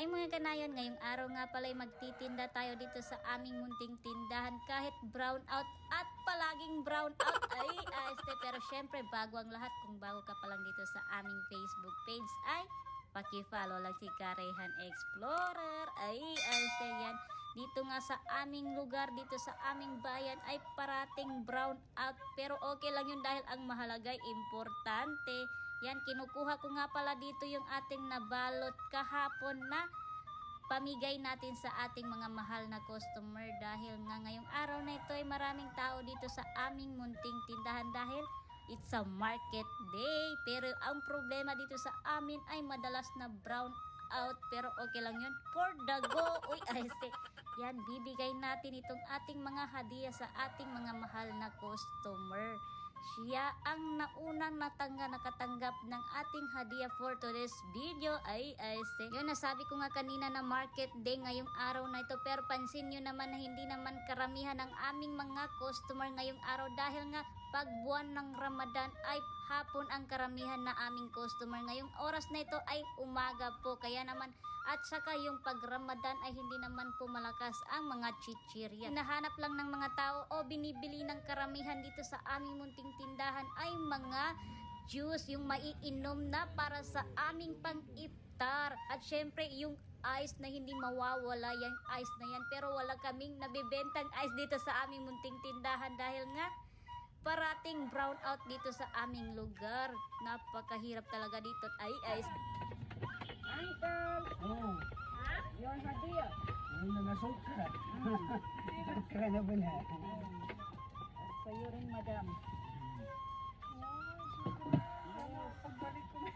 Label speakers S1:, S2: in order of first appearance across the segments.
S1: Ay mga kanayon, ngayong araw nga pala'y magtitinda tayo dito sa aming munting tindahan kahit brown out at palaging brown out ay pero syempre bago ang lahat, kung bago ka pa lang dito sa aming Facebook page ay paki-follow lang si Karehan Explorer ay yan. Dito nga sa aming lugar, dito sa aming bayan ay parating brown out, pero okay lang yun dahil ang mahalagay importante. Yan, kinukuha ko nga pala dito yung ating nabalot kahapon na pamigay natin sa ating mga mahal na customer dahil nga ngayong araw na ito ay maraming tao dito sa aming munting tindahan dahil it's a market day. Pero ang problema dito sa amin ay madalas na brown out, pero okay lang yun for the go. Yan, bibigay natin itong ating mga hadiah sa ating mga mahal na customer. Siya ang naunang nakatanggap ng ating hadiah for today's video ay yun, nasabi ko nga kanina na market day ngayong araw na ito, pero pansin nyo naman na hindi naman karamihan ng aming mga customer ngayong araw dahil nga pag buwan ng Ramadan ay hapon ang karamihan na aming customer. Ngayong oras na ito ay umaga po, kaya naman at saka yung pag Ramadan ay hindi naman po malakas ang mga chichirya. Hinahanap lang ng mga tao o binibili ng karamihan dito sa aming munting tindahan ay mga juice, yung maiinom na para sa aming pang-iftar. At syempre yung ice na hindi mawawala, yung ice na yan. Pero wala kaming nabibentang ice dito sa aming munting tindahan dahil nga parating brown out dito sa aming lugar. Napakahirap talaga dito ay ice.
S2: Uncle!
S3: Oh,
S2: Your hadiah!
S3: ayun na nasuka. Suka na ba na?
S2: Sa'yo rin, madam.
S4: Pagbalik ko na.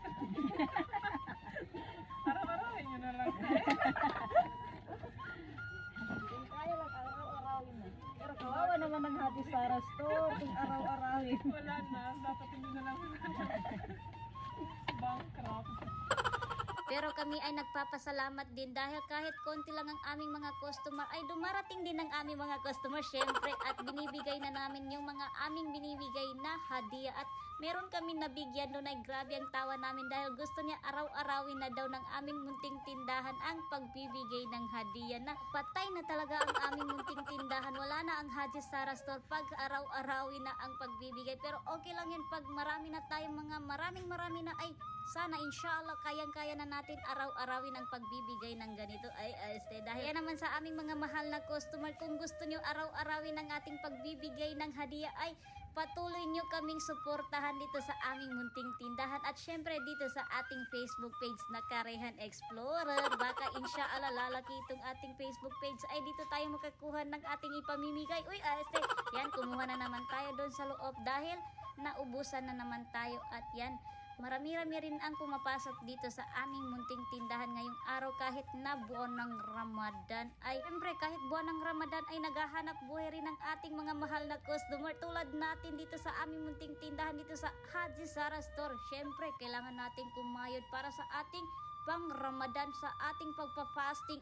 S4: Araw-arawin nyo na lang.
S2: Kung kaya lang, araw-arawin na. Pero kawawa naman ng Hati Sara Store kung araw-arawin.
S4: Wala na. Dapat hindi na lang. Bankrupt.
S1: Pero kami ay nagpapasalamat din dahil kahit konti lang ang aming mga customer ay dumarating din ang aming mga customer syempre, at binibigay na namin yung mga aming binibigay na hadiah. At meron kami nabigyan doon ay grabe ang tawa namin dahil gusto niya araw-arawin na daw ng aming munting tindahan ang pagbibigay ng hadiah. Na patay na talaga ang aming munting tindahan, wala na ang Haji Sara Store pag araw-arawin na ang pagbibigay. Pero okay lang yun pag marami na tayong mga marami na ay sana inshallah kayang-kaya na natin araw-arawin ang pagbibigay ng ganito ay dahil yan naman sa aming mga mahal na customer, kung gusto nyo araw-arawin ang ating pagbibigay ng hadiah ay patuloy nyo kaming suportahan dito sa aming munting tindahan at syempre dito sa ating Facebook page na Karehan Explorer. Baka inshallah lalaki itong ating Facebook page ay dito tayo makakuha ng ating ipamimigay. Yan, kumuha na naman tayo doon sa loob dahil naubusan na naman tayo. At yan, marami-rami rin ang pumapasok dito sa aming munting tindahan ngayong araw kahit na buwan ng Ramadan. Ay siyempre kahit buwan ng Ramadan ay naghahanap buhay rin ang ating mga mahal na customer tulad natin dito sa aming munting tindahan dito sa Haji Sara Store. Siyempre kailangan natin kumayod para sa ating pang Ramadan, sa ating pagpa-fasting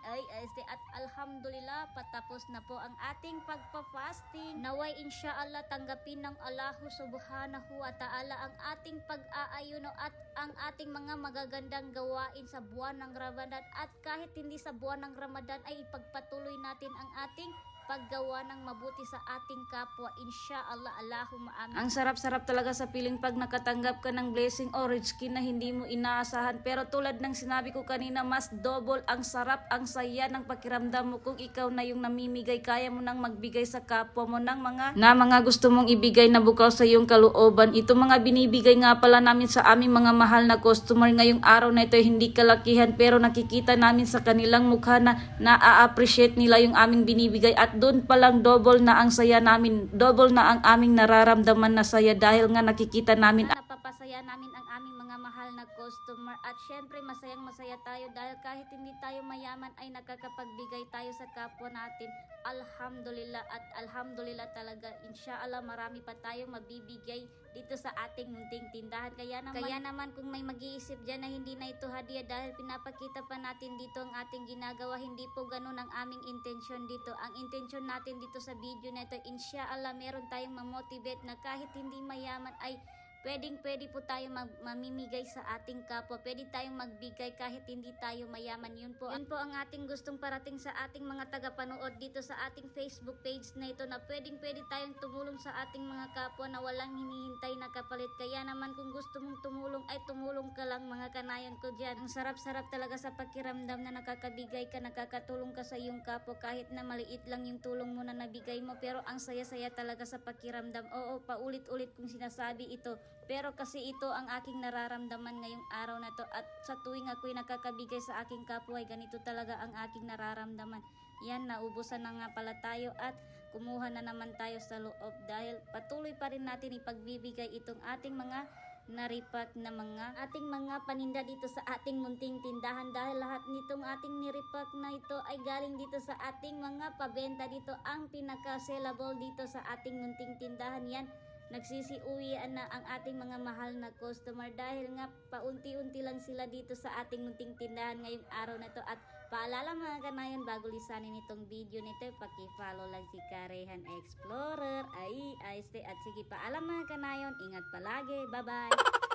S1: at alhamdulillah patapos na po ang ating pagpa-fasting. Naway inshallah tanggapin ng Allah subhanahu wa ta'ala ang ating pag-aayuno at ang ating mga magagandang gawain sa buwan ng Ramadan, at kahit hindi sa buwan ng Ramadan ay ipagpatuloy natin ang ating paggawa ng mabuti sa ating kapwa, inshallah. Allahumma amin. Ang sarap-sarap talaga sa piling pag nakatanggap ka ng blessing o rich skin na hindi mo inaasahan, pero tulad ng sinabi ko kanina, mas double ang sarap, ang saya ng pakiramdam mo kung ikaw na yung namimigay. Kaya mo nang magbigay sa kapwa mo ng mga gusto mong ibigay na bukal sa iyong kalooban. Ito mga binibigay nga pala namin sa aming mga mahal na customer ngayong araw na ito ay hindi kalakihan, pero nakikita namin sa kanilang mukha na na-appreciate nila yung aming binibigay, at doon palang double na ang saya namin, double na ang aming nararamdaman na saya dahil nga nakikita namin napapasaya namin ang aming mga mahal na customer. At syempre masayang-masaya tayo dahil kahit hindi tayo mayaman ay nakakapagbigay tayo sa kapwa natin. Alhamdulillah at alhamdulillah talaga, inshallah marami pa tayong mabibigay dito sa ating munting tindahan. Kaya naman kung may mag-iisip dyan na hindi na ito hadiah dahil pinapakita pa natin dito ang ating ginagawa, hindi po ganun ang aming intensyon dito. Ang intensyon natin dito sa video na ito, inshallah meron tayong mamotivate na kahit hindi mayaman ay pwede po tayo mamimigay sa ating kapwa. Pwede tayong magbigay kahit hindi tayo mayaman. Yun po ang ating gustong parating sa ating mga tagapanood dito sa ating Facebook page na ito, na pwede tayong tumulong sa ating mga kapwa na walang hinihintay na kapalit. Kaya naman kung gusto mong tumulong ay tumulong ka lang mga kanayon ko dyan. Ang sarap-sarap talaga sa pakiramdam na nakakabigay ka, nakakatulong ka sa iyong kapwa kahit na maliit lang yung tulong mo na nabigay mo, pero ang saya-saya talaga sa pakiramdam. Oo, paulit-ulit kong sinasabi ito, pero kasi ito ang aking nararamdaman ngayong araw na to, at sa tuwing ako'y nakakabigay sa aking kapwa ay ganito talaga ang aking nararamdaman. Yan, naubusan na nga pala tayo at kumuha na naman tayo sa loob dahil patuloy pa rin natin ipagbibigay itong ating mga naripak na ating mga paninda dito sa ating munting tindahan, dahil lahat nitong ating niripak na ito ay galing dito sa ating mga pabenta dito, ang pinaka-sellable dito sa ating munting tindahan. Yan, nagsisiuwian na ang ating mga mahal na customer dahil nga paunti-unti lang sila dito sa ating munting tindahan ngayong araw na to. At paalala mga kanayon, bago lisanin itong video nito, paki-follow lang si Karehan Explorer. Ay, stay. At sige, paalam mga kanayon, ingat palagi. Bye-bye!